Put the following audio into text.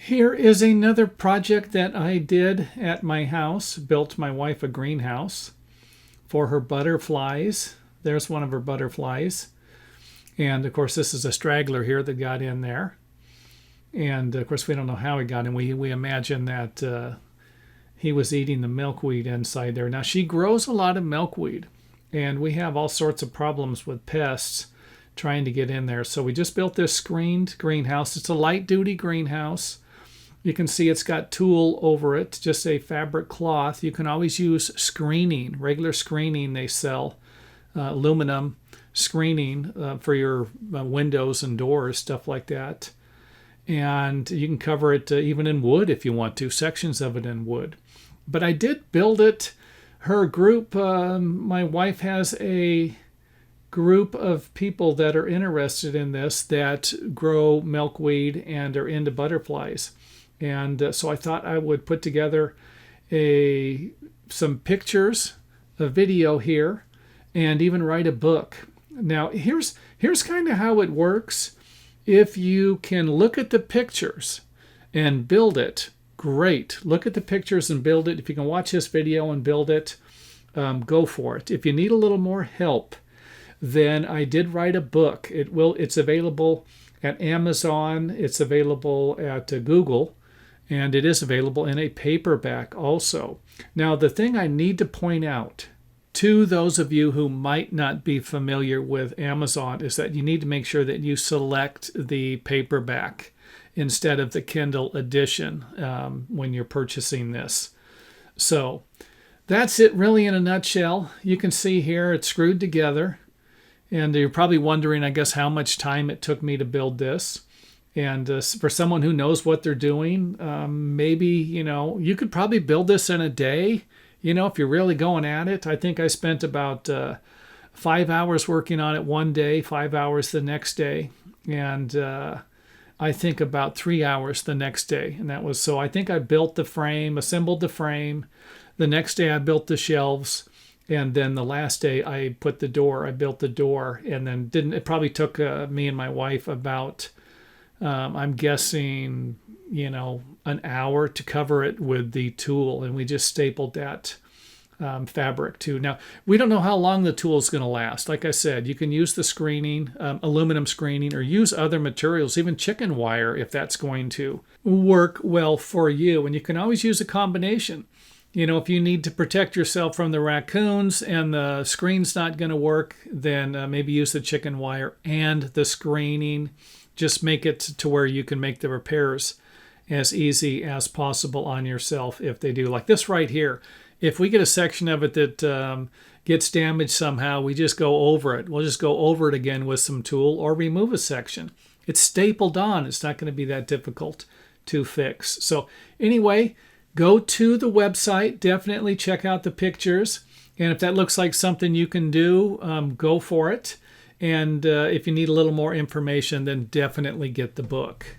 Here is another project that I did at my house. Built my wife a greenhouse for her butterflies. There's one of her butterflies. And of course, this is a straggler here that got in there. And of course, we don't know how he got in. We imagine that he was eating the milkweed inside there. Now, she grows a lot of milkweed, and we have all sorts of problems with pests trying to get in there. So we just built this screened greenhouse. It's a light-duty greenhouse. You can see it's got tulle over it, just a fabric cloth. You can always use screening, regular screening they sell, aluminum screening for your windows and doors, stuff like that. And you can cover it even in wood if you want to, sections of it in wood. But I did build it. Her group, my wife has a group of people that are interested in this that grow milkweed and are into butterflies. And so I thought I would put together some pictures, a video here, and even write a book. Now, here's kind of how it works. If you can look at the pictures and build it, great. Look at the pictures and build it. If you can watch this video and build it, go for it. If you need a little more help, then I did write a book. It's available at Amazon. It's available at Google. And it is available in a paperback also. Now, the thing I need to point out to those of you who might not be familiar with Amazon is that you need to make sure that you select the paperback instead of the Kindle edition when you're purchasing this. So that's it really in a nutshell. You can see here it's screwed together. And you're probably wondering, I guess, how much time it took me to build this. And for someone who knows what they're doing, maybe, you could probably build this in a day, if you're really going at it. I think I spent about 5 hours working on it one day, 5 hours the next day, and I think about 3 hours the next day. And that was, so I think I built the frame, assembled the frame. The next day I built the shelves. And then the last day I built the door, and then it probably took me and my wife about, I'm guessing, an hour to cover it with the tulle, and we just stapled that fabric too. Now, we don't know how long the tulle is going to last. Like I said, you can use the screening, aluminum screening, or use other materials, even chicken wire, if that's going to work well for you. And you can always use a combination. If you need to protect yourself from the raccoons and the screen's not going to work, then maybe use the chicken wire and the screening. Just make it to where you can make the repairs as easy as possible on yourself if they do. Like this right here. If we get a section of it that gets damaged somehow, we just go over it. We'll just go over it again with some tulle or remove a section. It's stapled on. It's not going to be that difficult to fix. So anyway, go to the website. Definitely check out the pictures. And if that looks like something you can do, go for it. And if you need a little more information, then definitely get the book.